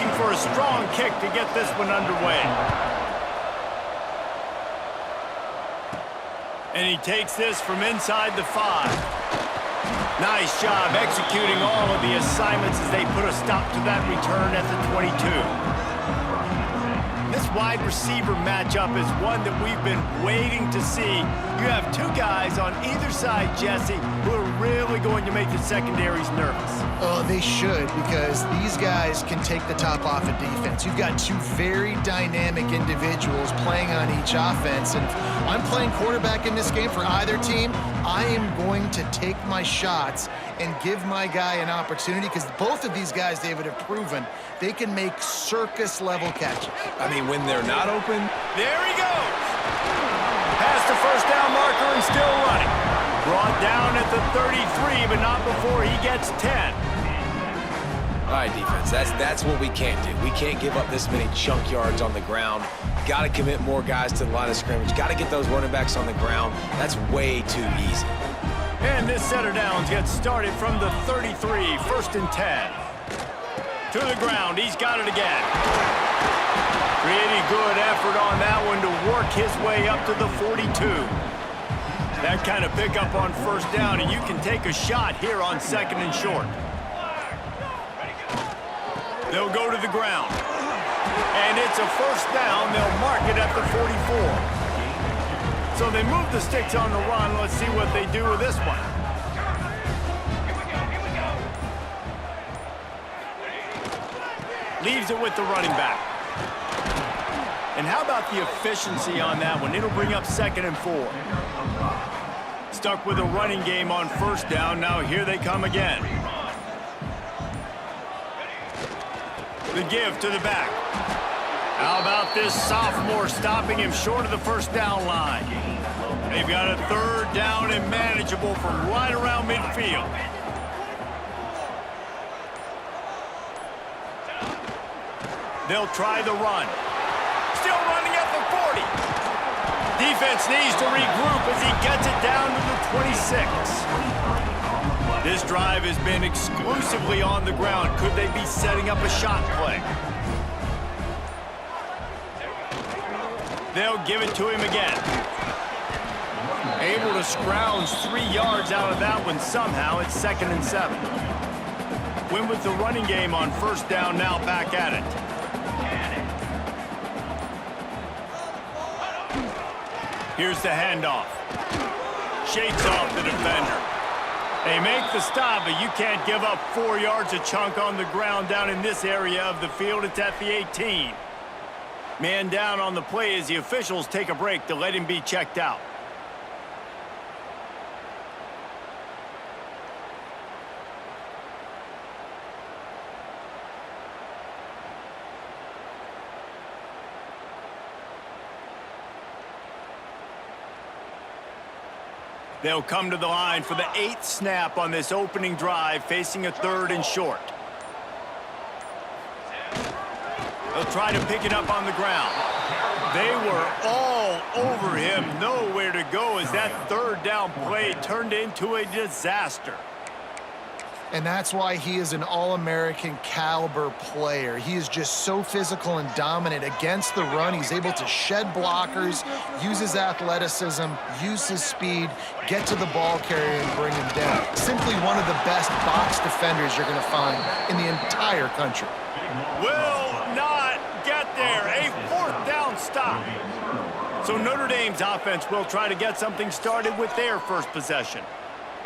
looking for a strong kick to get this one underway. And he takes this from inside the 5. Nice job executing all of the assignments as they put a stop to that return at the 22. This wide receiver matchup is one that we've been waiting to see. You have two guys on either side, Jesse, who are really going to make the secondaries nervous. Oh, they should, because these guys can take the top off of defense. You've got two very dynamic individuals playing on each offense, and if I'm playing quarterback in this game for either team, I am going to take my shots and give my guy an opportunity, because both of these guys, David, have proven they can make circus-level catches. I mean, when they're not open. There he goes. Past the first down marker and still running. Brought down at the 33, but not before he gets 10. All right, defense, that's what we can't do. We can't give up this many chunk yards on the ground. Got to commit more guys to the line of scrimmage. Got to get those running backs on the ground. That's way too easy. And this set of downs gets started from the 33, 1st and 10. To the ground, he's got it again. Pretty good effort on that one to work his way up to the 42. That kind of pickup on 1st down, and you can take a shot here on 2nd and short. They'll go to the ground. And it's a 1st down. They'll mark it at the 44. So they move the sticks on the run. Let's see what they do with this one. Leaves it with the running back. And how about the efficiency on that one? It'll bring up 2nd and 4. Stuck with a running game on 1st down. Now here they come again. The give to the back. How about this sophomore stopping him short of the 1st down line? They've got a 3rd down and manageable from right around midfield. They'll try the run. Still running at the 40. Defense needs to regroup as he gets it down to the 26. This drive has been exclusively on the ground. Could they be setting up a shot play? They'll give it to him again. Able to scrounge 3 yards out of that one somehow. It's 2nd and 7. Win with the running game on 1st down, now back at it. Here's the handoff. Shakes off the defender. They make the stop, but you can't give up 4 yards a chunk on the ground down in this area of the field. It's at the 18. Man down on the play as the officials take a break to let him be checked out. They'll come to the line for the 8th snap on this opening drive, facing a 3rd and short. They'll try to pick it up on the ground. They were all over him, nowhere to go as that 3rd down play turned into a disaster. And that's why he is an All-American caliber player. He is just so physical and dominant against the run. He's able to shed blockers, use his athleticism, use his speed, get to the ball carrier and bring him down. Simply one of the best box defenders you're going to find in the entire country. Will not get there. A 4th down stop. So Notre Dame's offense will try to get something started with their first possession.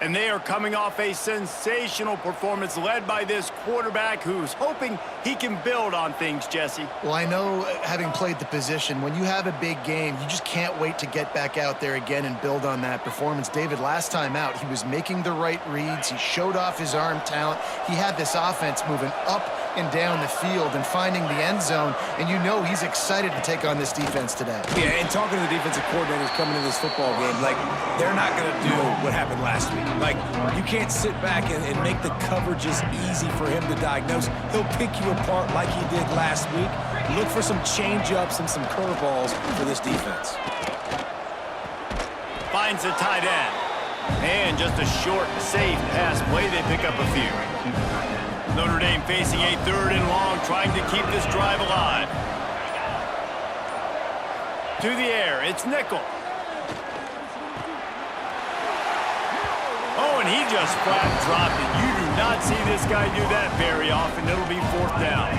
And they are coming off a sensational performance led by this quarterback who's hoping he can build on things, Jesse. Well, I know, having played the position, when you have a big game, you just can't wait to get back out there again and build on that performance. David, last time out, he was making the right reads. He showed off his arm talent. He had this offense moving up and down the field and finding the end zone, and you know he's excited to take on this defense today. Yeah, and talking to the defensive coordinators coming into this football game, like, they're not going to do what happened last week. Like, you can't sit back and make the coverages easy for him to diagnose. He'll pick you apart like he did last week. Look for some change-ups and some curveballs for this defense. Finds the tight end. And just a short, safe pass play. They pick up a few. Notre Dame line facing a 3rd and long, trying to keep this drive alive. To the air, it's Nickel. Oh, and he just flat dropped it. You do not see this guy do that very often. It'll be 4th down.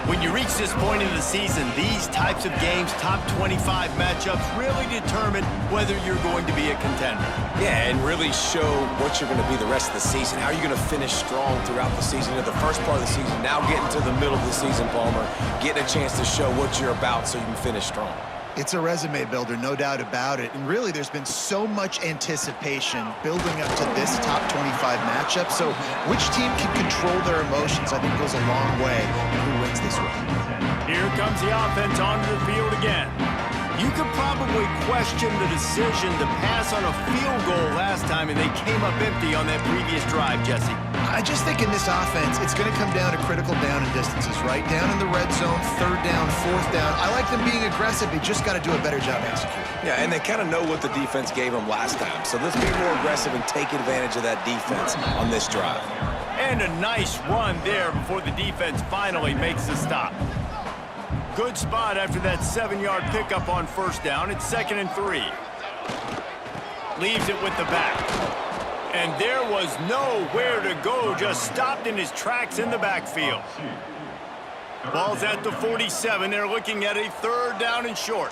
When you reach this point in the season, these types of games, top 25 matchups, really determine whether you're going to be a contender. Yeah, and really show what you're going to be the rest of the season. How are you going to finish strong throughout the season? The first part of the season, now getting to the middle of the season, Palmer, getting a chance to show what you're about so you can finish strong. It's a resume builder, no doubt about it. And really, there's been so much anticipation building up to this top 25 matchup. So which team can control their emotions, I think, goes a long way in who wins this one. Here comes the offense onto the field again. You could probably question the decision to pass on a field goal last time, and they came up empty on that previous drive, Jesse. I just think in this offense, it's going to come down to critical down and distances, right? Down in the red zone, 3rd down, 4th down. I like them being aggressive. They just got to do a better job executing. Yeah, and they kind of know what the defense gave them last time. So let's be more aggressive and take advantage of that defense on this drive. And a nice run there before the defense finally makes the stop. Good spot after that 7-yard pickup on 1st down. It's 2nd and 3. Leaves it with the back. And there was nowhere to go, just stopped in his tracks in the backfield. Ball's at the 47. They're looking at a 3rd down and short.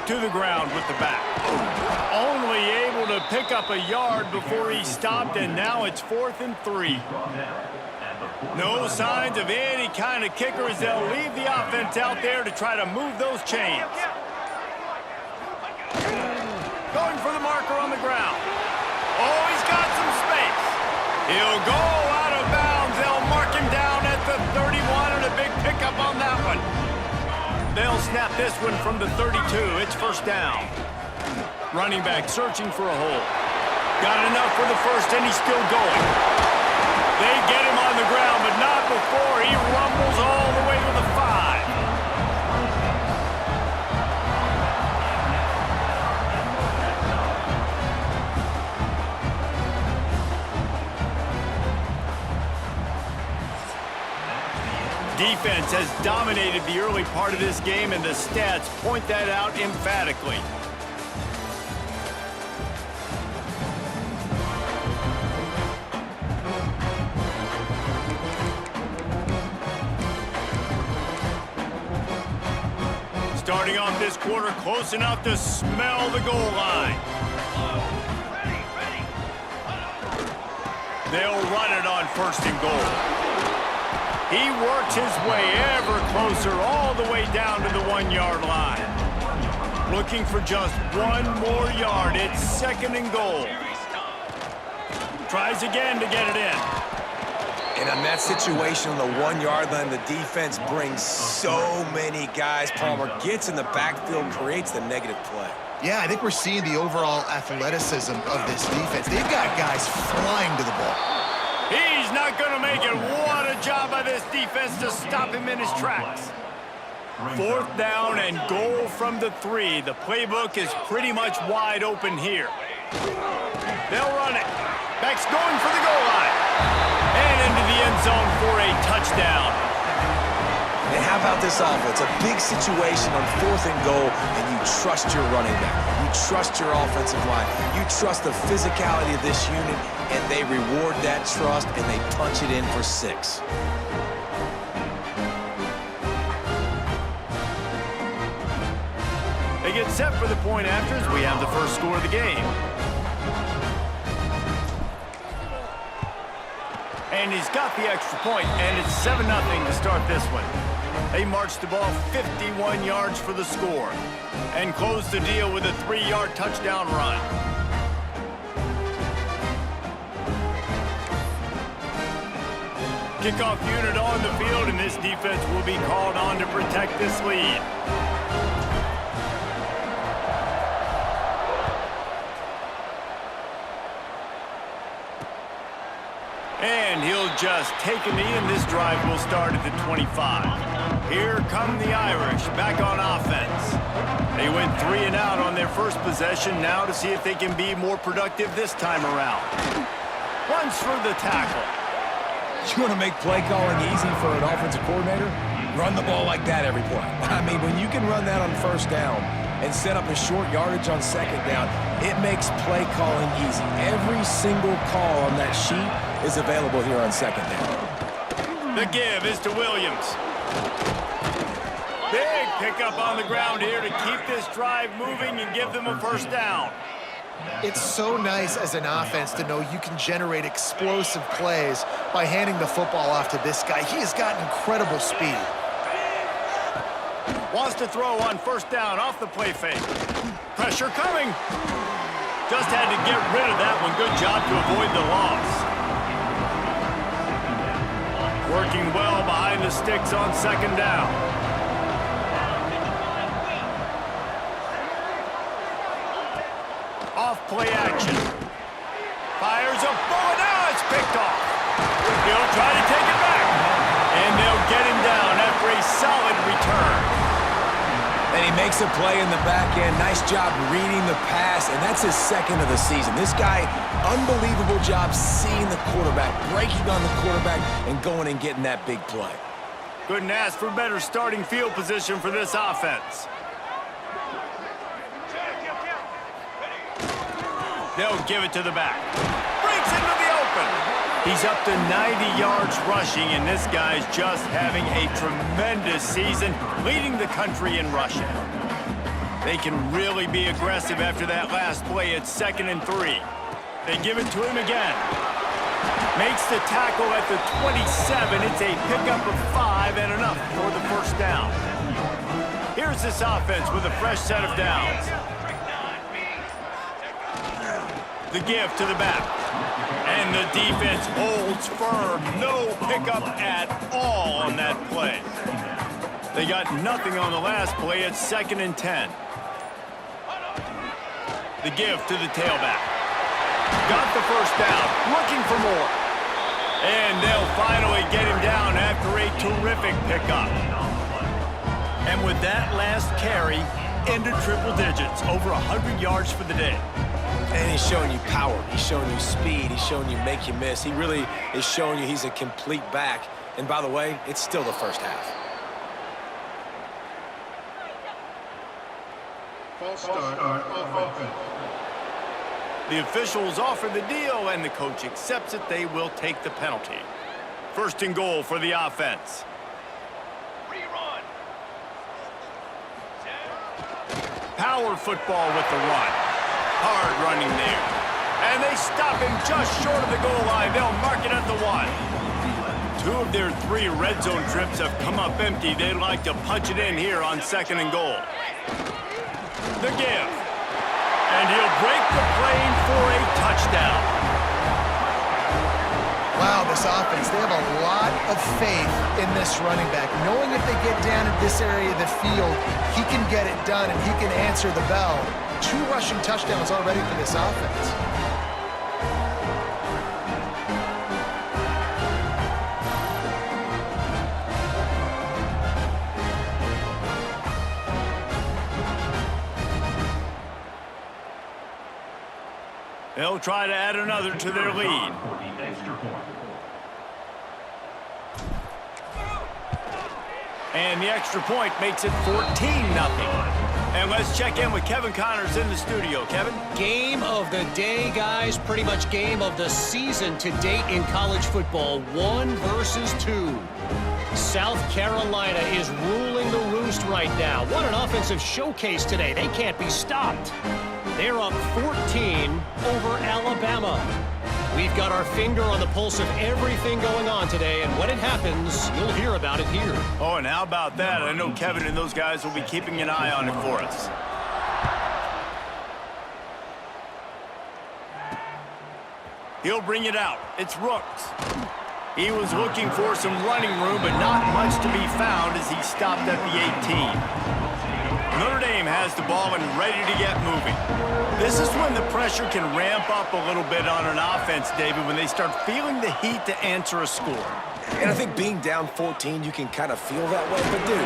To the ground with the back. Only able to pick up a yard before he stopped, and now it's 4th and 3. No signs of any kind of kicker as they'll leave the offense out there to try to move those chains. Going for the marker on the ground. Oh, he's got some space. He'll go out of bounds. They'll mark him down at the 31, and a big pickup on that one. They'll snap this one from the 32. It's 1st down. Running back searching for a hole. Got enough for the 1st, and he's still going. They get him on the ground, but not before he rumbles all the way to the 5. Defense has dominated the early part of this game, and the stats point that out emphatically. Starting off this quarter close enough to smell the goal line. They'll run it on 1st and goal. He works his way ever closer all the way down to the 1-yard line. Looking for just 1 more yard. It's 2nd and goal. Tries again to get it in. And on that situation on the 1-yard line, the defense brings so many guys. Palmer gets in the backfield, creates the negative play. Yeah, I think we're seeing the overall athleticism of this defense. They've got guys flying to the ball. He's not going to make it. What a job by this defense to stop him in his tracks. 4th down and goal from the 3. The playbook is pretty much wide open here. They'll run it. Back's going for the goal line. And into the end zone for a touchdown. And how about this offense? A big situation on 4th and goal, and you trust your running back. You trust your offensive line. You trust the physicality of this unit, and they reward that trust, and they punch it in for 6. They get set for the point after as we have the first score of the game. And he's got the extra point, and it's 7-0 to start this one. They march the ball 51 yards for the score and close the deal with a 3-yard touchdown run. Kickoff unit on the field, and this defense will be called on to protect this lead. And he'll just take a knee, and this drive will start at the 25. Here come the Irish back on offense. They went 3 and out on their first possession, now to see if they can be more productive this time around. Runs through the tackle. You want to make play calling easy for an offensive coordinator? Run the ball like that every play. I mean, when you can run that on first down and set up a short yardage on second down, it makes play calling easy. Every single call on that sheet is available here on second down. The give is to Williams. Big pickup on the ground here to keep this drive moving and give them a first down. It's so nice as an offense to know you can generate explosive plays by handing the football off to this guy. He has got incredible speed. Wants to throw on first down off the play fake. Pressure coming. Just had to get rid of that one. Good job to avoid the loss. Working well behind the sticks on second down. Off play action. Fires a bullet. Now it's picked off. He'll try to take it back. And they'll get him down after a solid return. And he makes a play in the back end. Nice job reading the pass, and that's his second of the season. This guy, unbelievable job seeing the quarterback, breaking on the quarterback, and going and getting that big play. Couldn't ask for better starting field position for this offense. They'll give it to the back. Breaks into the open. He's up to 90 yards rushing, and this guy's just having a tremendous season, leading the country in rushing. They can really be aggressive after that last play at 2nd and 3. They give it to him again. Makes the tackle at the 27. It's a pickup of 5 and enough for the first down. Here's this offense with a fresh set of downs. The give to the back. And the defense holds firm. No pickup at all on that play. They got nothing on the last play at 2nd and 10. The give to the tailback. Got the first down. Looking for more. And they'll finally get him down after a terrific pickup. And with that last carry, into triple digits. Over 100 yards for the day. And he's showing you power. He's showing you speed. He's showing you make you miss. He really is showing you he's a complete back. And by the way, it's still the first half. False start on offense. The officials offer the deal, and the coach accepts it. They will take the penalty. 1st and goal for the offense. Rerun. Power football with the run. Hard running there. And they stop him just short of the goal line. They'll mark it at the 1. 2 of their 3 red zone trips have come up empty. They'd like to punch it in here on 2nd and goal. The give. And he'll break the plane for a touchdown. Wow, this offense, they have a lot of faith in this running back. Knowing if they get down in this area of the field, he can get it done and he can answer the bell. 2 rushing touchdowns already for this offense. They'll try to add another to their lead. And the extra point makes it 14-0. And let's check in with Kevin Connors in the studio. Kevin? Game of the day, guys. Pretty much game of the season to date in college football. 1 versus 2. South Carolina is ruling the roost right now. What an offensive showcase today. They can't be stopped. They're up 14 over Alabama. We've got our finger on the pulse of everything going on today, and when it happens, you'll hear about it here. Oh, and how about that? I know Kevin and those guys will be keeping an eye on it for us. He'll bring it out. It's Rooks. He was looking for some running room, but not much to be found as he stopped at the 18. Notre Dame has the ball and ready to get moving. This is when the pressure can ramp up a little bit on an offense, David, when they start feeling the heat to answer a score. And I think being down 14, you can kind of feel that way. But, dude,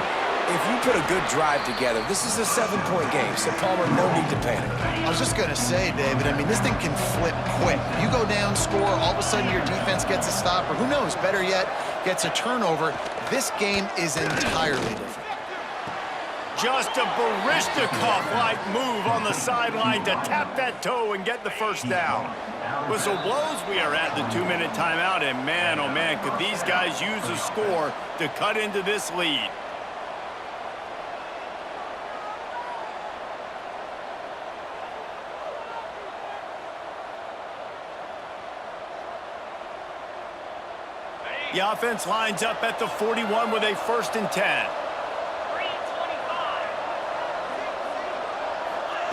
if you put a good drive together, this is a 7-point game. So, Palmer, no need to panic. I was just going to say, David, I mean, this thing can flip quick. You go go down, score, all of a sudden your defense gets a stop, or who knows, better yet, gets a turnover. This game is entirely different. Just a Barishnikov-like move on the sideline to tap that toe and get the first down. Whistle blows, we are at the 2-minute timeout, and man, oh man, could these guys use a score to cut into this lead. The offense lines up at the 41 with a 1st and 10.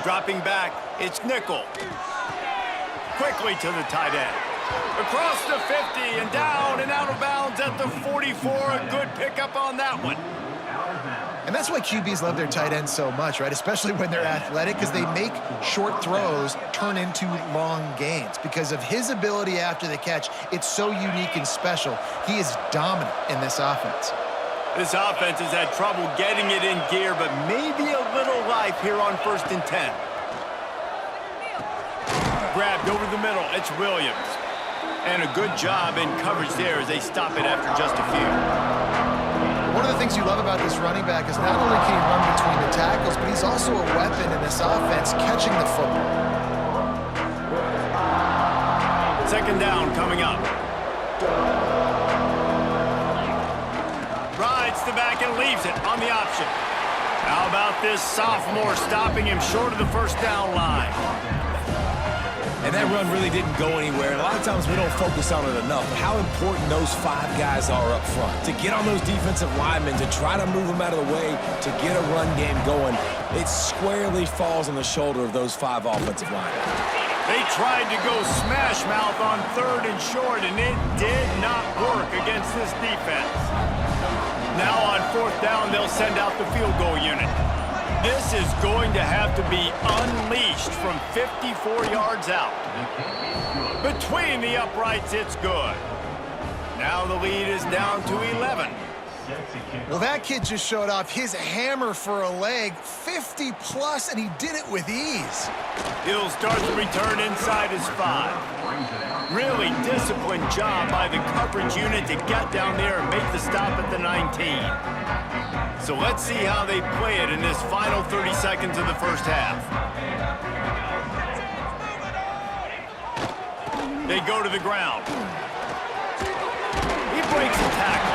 Dropping back, it's nickel. Quickly to the tight end. Across the 50 and down and out of bounds at the 44. A good pickup on that one. And that's why QBs love their tight ends so much, right? Especially when they're athletic, because they make short throws turn into long gains. Because of his ability after the catch, it's so unique and special. He is dominant in this offense. This offense has had trouble getting it in gear, but maybe a little life here on 1st and 10. Grabbed over the middle, it's Williams. And a good job in coverage there as they stop it after just a few. One of the things you love about this running back is not only can he run between the tackles, but he's also a weapon in this offense catching the football. 2nd down coming up. Rides the back and leaves it on the option. How about this sophomore stopping him short of the 1st down line? And that run really didn't go anywhere. And a lot of times we don't focus on it enough. But how important those 5 guys are up front. To get on those defensive linemen, to try to move them out of the way, to get a run game going, it squarely falls on the shoulder of those 5 offensive linemen. They tried to go smash mouth on 3rd and short, and it did not work against this defense. Now on 4th down, they'll send out the field goal unit. This is going to have to be unleashed from 54 yards out. Between the uprights, it's good. Now the lead is down to 11. Well, that kid just showed off his hammer for a leg, 50-plus, and he did it with ease. He'll start the return inside his 5. Really disciplined job by the coverage unit to get down there and make the stop at the 19. So let's see how they play it in this final 30 seconds of the 1st half. They go to the ground. He breaks a tackle.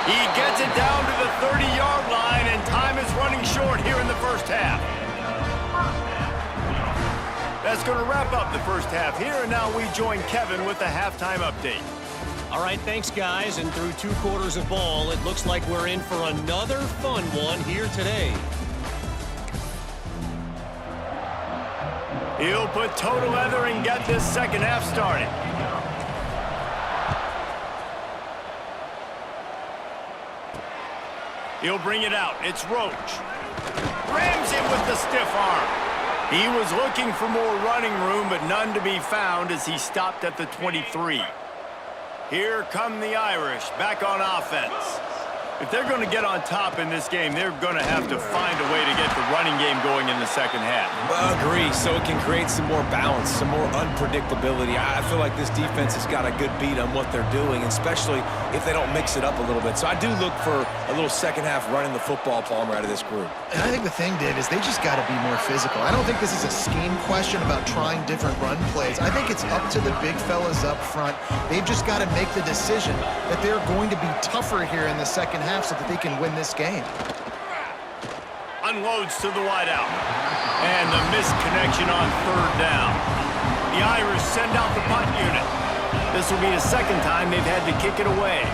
He gets it down to the 30-yard line, and time is running short here in the 1st half. That's going to wrap up the 1st half here, and now we join Kevin with the halftime update. All right, thanks, guys. And through 2 quarters of ball, it looks like we're in for another fun one here today. He'll put toe to leather and get this 2nd half started. He'll bring it out. It's Roach. Rams him with the stiff arm. He was looking for more running room, but none to be found as he stopped at the 23. Here come the Irish back on offense. If they're going to get on top in this game, they're going to have to find a way to get the running game going in the 2nd half. Agree, so it can create some more balance, some more unpredictability. I feel like this defense has got a good beat on what they're doing, especially if they don't mix it up a little bit. So I do look for a little 2nd half running the football, Palmer, out of this group. And I think the thing, Dave, is they just got to be more physical. I don't think this is a scheme question about trying different run plays. I think it's up to the big fellas up front. They've just got to make the decision that they're going to be tougher here in the 2nd half so that they can win this game. Unloads to the wideout. And the missed connection on 3rd down. The Irish send out the punt unit. This will be the 2nd time they've had to kick it away.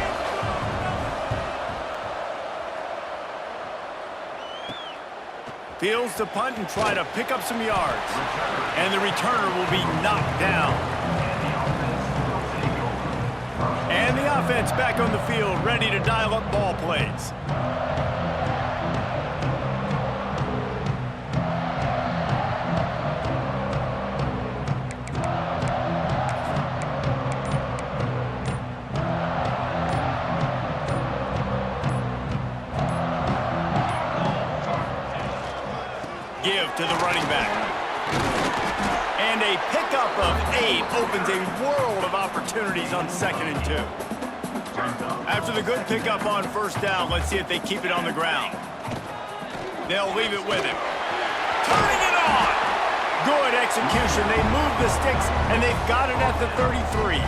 Fields to punt and try to pick up some yards. And the returner will be knocked down. And the offense back on the field, ready to dial up ball plays. Give to the running back. And a pickup of 8 opens a world of opportunities on 2nd and 2. After the good pickup on 1st down, let's see if they keep it on the ground. They'll leave it with him. Turning it on! Good execution. They move the sticks, and they've got it at the 33.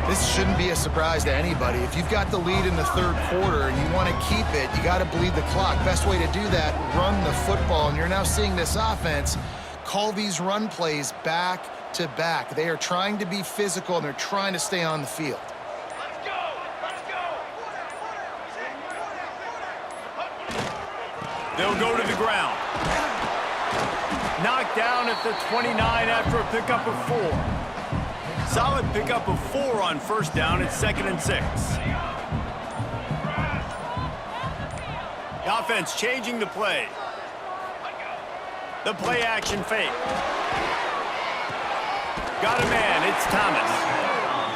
This shouldn't be a surprise to anybody. If you've got the lead in the 3rd quarter and you want to keep it, you got to bleed the clock. Best way to do that, run the football. And you're now seeing this offense call these run plays back to back. They are trying to be physical, and they're trying to stay on the field. Let's go! Let's go! They'll go to the ground. Knocked down at the 29 after a pickup of 4. Solid pickup of 4 on 1st down. It's 2nd and 6. The offense changing the play. The play action fake. Got a man. It's Thomas.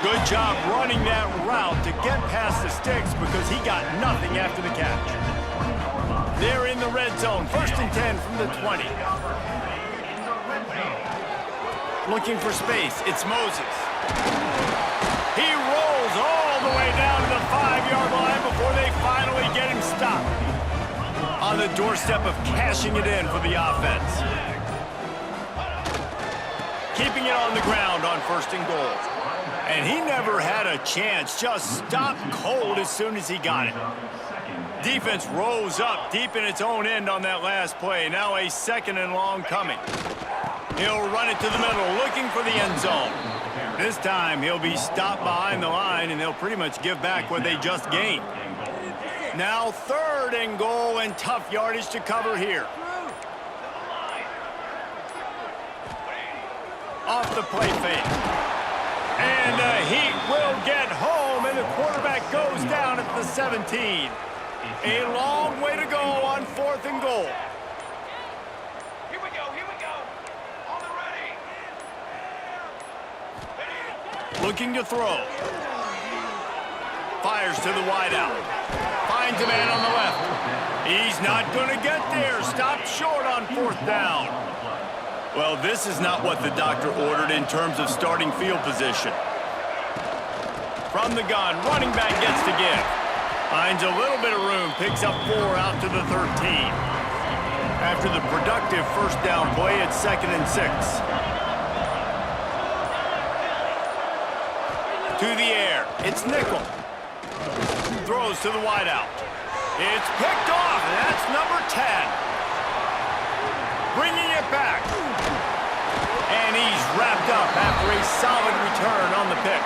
Good job running that route to get past the sticks because he got nothing after the catch. They're in the red zone. 1st and 10 from the 20. Looking for space. It's Moses. He rolls all the way down to the 5-yard line before they finally get him stopped. On the doorstep of cashing it in for the offense. Keeping it on the ground on 1st and goal. And he never had a chance. Just stopped cold as soon as he got it. Defense rose up deep in its own end on that last play. Now a 2nd and long coming. He'll run it to the middle, looking for the end zone. This time, he'll be stopped behind the line, and they'll pretty much give back what they just gained. Now 3rd and goal, and tough yardage to cover here. Off the play fake. And the Heat will get home, and the quarterback goes down at the 17. A long way to go on 4th and goal. Looking to throw. Fires to the wideout. Finds a man on the left. He's not going to get there. Stopped short on 4th down. Well, this is not what the doctor ordered in terms of starting field position. From the gun, running back gets to give. Finds a little bit of room. Picks up 4 out to the 13. After the productive 1st down play, it's 2nd and 6. To the air. It's Nickel. Throws to the wideout. It's picked off. That's number 10. Bringing it back. And he's wrapped up after a solid return on the pick.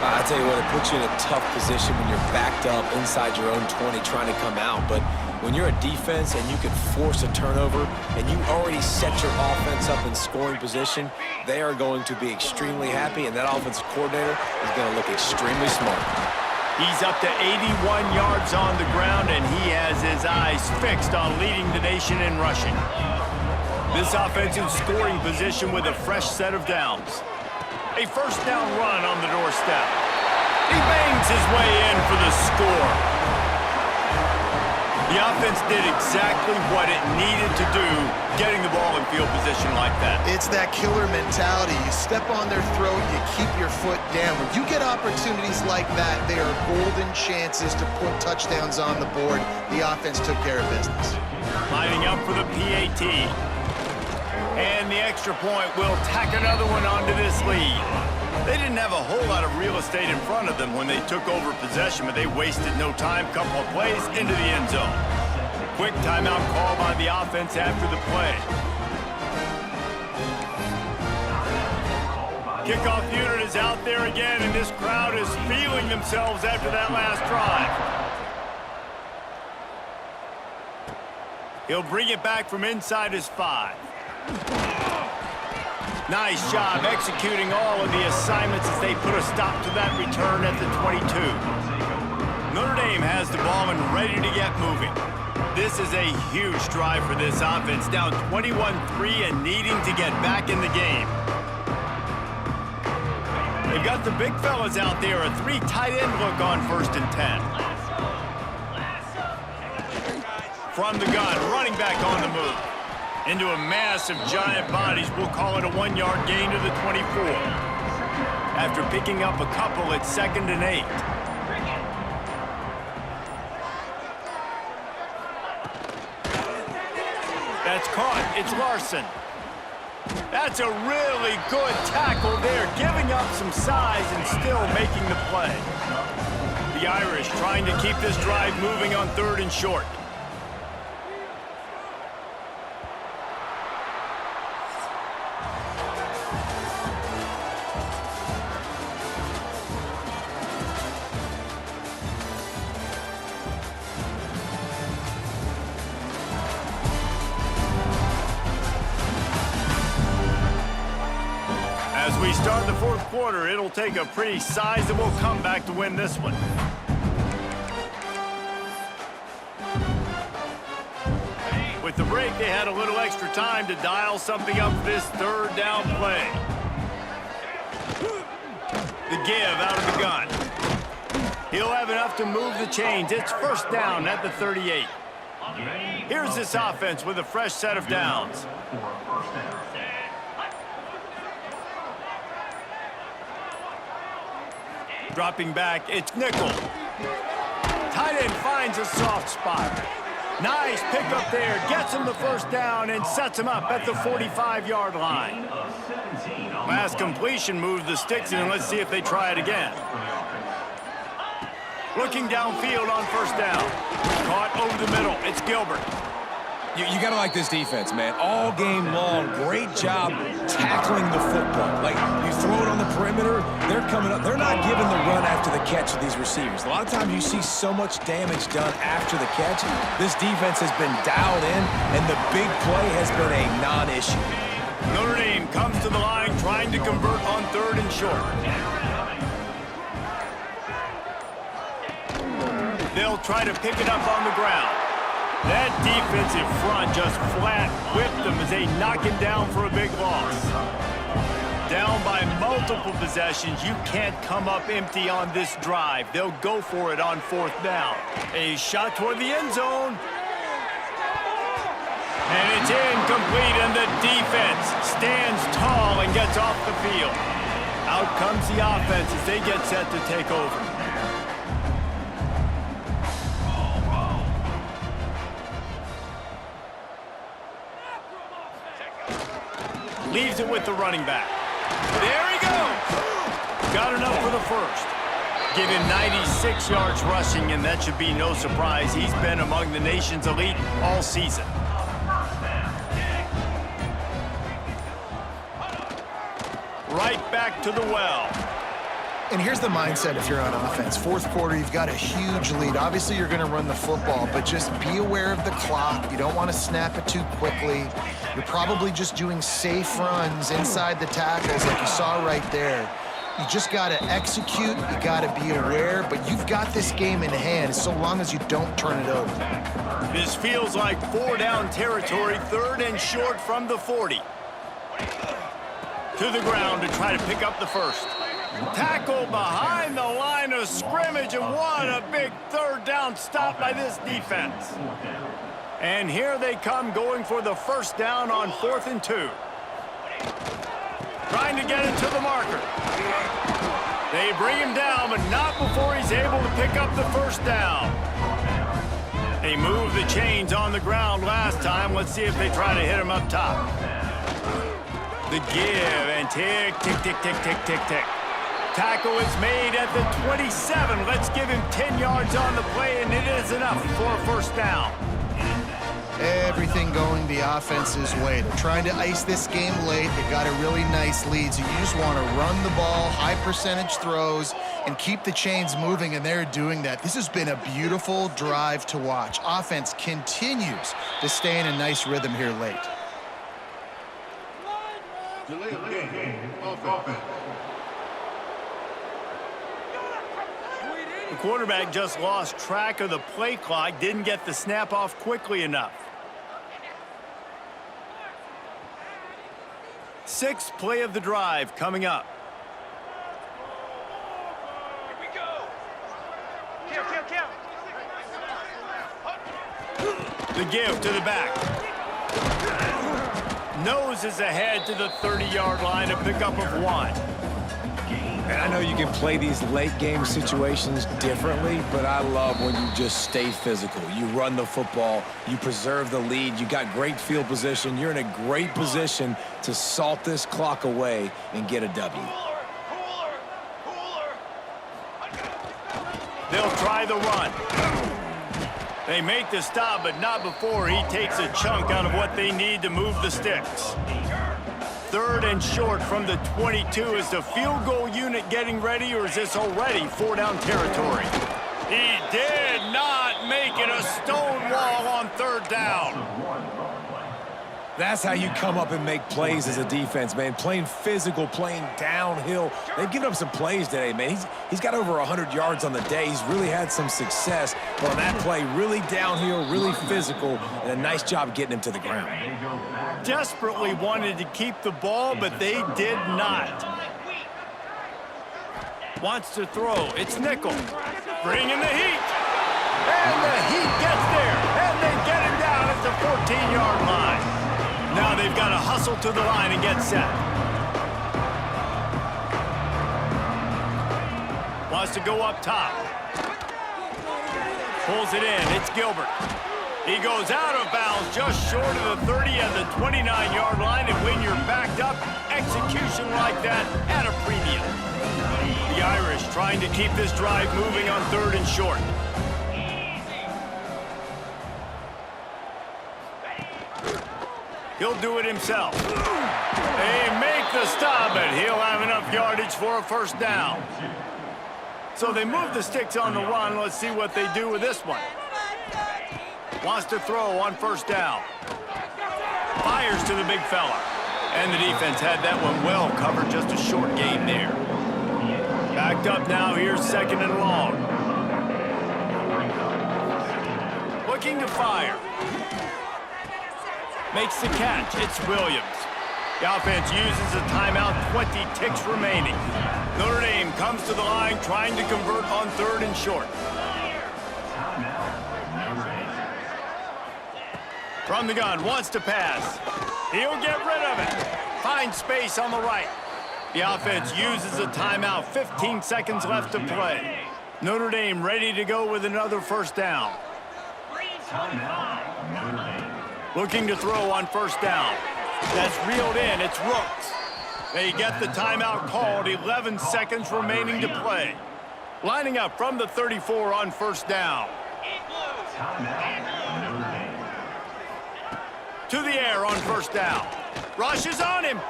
I tell you what, it puts you in a tough position when you're backed up inside your own 20 trying to come out. But when you're a defense and you can force a turnover and you already set your offense up in scoring position, they are going to be extremely happy, and that offensive coordinator is going to look extremely smart. He's up to 81 yards on the ground, and he has his eyes fixed on leading the nation in rushing. This offensive scoring position with a fresh set of downs. A 1st down run on the doorstep. He bangs his way in for the score. The offense did exactly what it needed to do, getting the ball in field position like that. It's that killer mentality. You step on their throat, you keep your foot down. When you get opportunities like that, they are golden chances to put touchdowns on the board. The offense took care of business. Lining up for the PAT. And the extra point will tack another one onto this lead. They didn't have a whole lot of real estate in front of them when they took over possession, but they wasted no time. Couple of plays into the end zone. Quick timeout call by the offense after the play. Kickoff unit is out there again, and this crowd is feeling themselves after that last drive. He'll bring it back from inside his 5. Nice job executing all of the assignments as they put a stop to that return at the 22. Notre Dame has the ball and ready to get moving. This is a huge drive for this offense, down 21-3 and needing to get back in the game. They've got the big fellas out there, a 3 tight end look on 1st and 10. From the gun, running back on the move. Into a mass of giant bodies, we'll call it a 1-yard gain to the 24. After picking up a couple, it's 2nd and 8. That's caught. It's Larson. That's a really good tackle there, giving up some size and still making the play. The Irish trying to keep this drive moving on 3rd and short. As we start the 4th quarter, it'll take a pretty sizable comeback to win this one. With the break, they had a little extra time to dial something up for this 3rd down play. The give out of the gun. He'll have enough to move the chains. It's 1st down at the 38. Here's this offense with a fresh set of downs. Dropping back, it's nickel. Tight end finds a soft spot. Nice pickup there, gets him the 1st down and sets him up at the 45-yard line. Last completion moved the sticks in. Let's see if they try it again. Looking downfield on 1st down. Caught over the middle, it's Gilbert. You got to like this defense, man. All game long, great job tackling the football. Like, you throw it on the perimeter, they're coming up. They're not giving the run after the catch to these receivers. A lot of times you see so much damage done after the catch. This defense has been dialed in, and the big play has been a non-issue. Notre Dame comes to the line trying to convert on 3rd and short. They'll try to pick it up on the ground. That defensive front just flat whipped them as they knock him down for a big loss. Down by multiple possessions, you can't come up empty on this drive. They'll go for it on 4th down. A shot toward the end zone. And it's incomplete, and the defense stands tall and gets off the field. Out comes the offense as they get set to take over. Leaves it with the running back. There he goes. Got enough for the 1st. Give him 96 yards rushing, and that should be no surprise. He's been among the nation's elite all season. Right back to the well. And here's the mindset if you're on offense. 4th quarter, you've got a huge lead. Obviously, you're going to run the football, but just be aware of the clock. You don't want to snap it too quickly. You're probably just doing safe runs inside the tackles like you saw right there. You just got to execute. You got to be aware, but you've got this game in hand so long as you don't turn it over. This feels like 4-down territory, 3rd and short from the 40. To the ground to try to pick up the 1st. Tackle behind the line of scrimmage, and what a big 3rd down stop by this defense. And here they come going for the 1st down on 4th and 2. Trying to get it to the marker. They bring him down, but not before he's able to pick up the 1st down. They moved the chains on the ground last time. Let's see if they try to hit him up top. The give, and tick, tick, tick, tick, tick, tick, tick. Tackle is made at the 27. Let's give him 10 yards on the play, and it is enough for a 1st down. Everything going the offense's way. They're trying to ice this game late. They've got a really nice lead, so you just want to run the ball, high percentage throws, and keep the chains moving, and they're doing that. This has been a beautiful drive to watch. Offense continues to stay in a nice rhythm here late. Delay of game. Offense. The quarterback just lost track of the play clock, didn't get the snap off quickly enough. 6th play of the drive coming up. Here we go. Count. The give to the back. Noses ahead to the 30-yard line, a pickup of 1. And I know you can play these late-game situations differently, but I love when you just stay physical. You run the football, you preserve the lead, you got great field position. You're in a great position to salt this clock away and get a W. They'll try the run. They make the stop, but not before he takes a chunk out of what they need to move the sticks. 3rd and short from the 22. Is the field goal unit getting ready, or is this already 4-down territory? He did not make it a stone wall on 3rd down. That's how you come up and make plays as a defense, man. Playing physical, playing downhill. They've given up some plays today, man. He's got over 100 yards on the day. He's really had some success. But on that play, really downhill, really physical, and a nice job getting him to the ground. Desperately wanted to keep the ball, but they did not. Wants to throw. It's nickel. Bringing the heat. And the heat gets there. And they get him down at the 14-yard line. Now they've got to hustle to the line and get set. Wants to go up top. Pulls it in. It's Gilbert. He goes out of bounds just short of the 30 and the 29-yard line. And when you're backed up, execution like that at a premium. The Irish trying to keep this drive moving on 3rd and short. He'll do it himself. They make the stop, but he'll have enough yardage for a 1st down. So they move the sticks on the run. Let's see what they do with this one. Wants to throw on 1st down. Fires to the big fella. And the defense had that one well covered. Just a short gain there. Backed up now. Here's 2nd and long. Looking to fire. Makes the catch. It's Williams. The offense uses a timeout. 20 ticks remaining. Notre Dame comes to the line trying to convert on 3rd and short. From the gun, wants to pass. He'll get rid of it. Finds space on the right. The offense uses a timeout. 15 seconds left to play. Notre Dame ready to go with another 1st down. Looking to throw on 1st down. That's reeled in. It's Rooks. They get the timeout called. 11 seconds remaining to play. Lining up from the 34 on 1st down. To the air on 1st down. Rush is on him.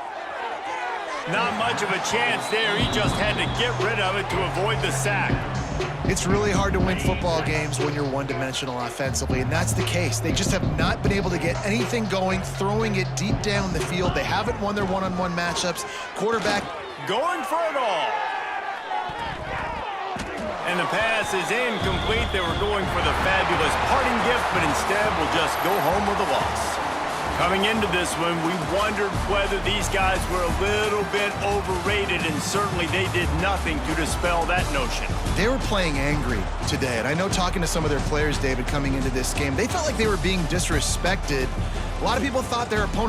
Not much of a chance there. He just had to get rid of it to avoid the sack. It's really hard to win football games when you're one-dimensional offensively, and that's the case. They just have not been able to get anything going, throwing it deep down the field. They haven't won their one-on-one matchups. Quarterback going for it all. And the pass is incomplete. They were going for the fabulous parting gift, but instead will just go home with a loss. Coming into this one, we wondered whether these guys were a little bit overrated, and certainly they did nothing to dispel that notion. They were playing angry today, and I know talking to some of their players, David, coming into this game, they felt like they were being disrespected. A lot of people thought their opponent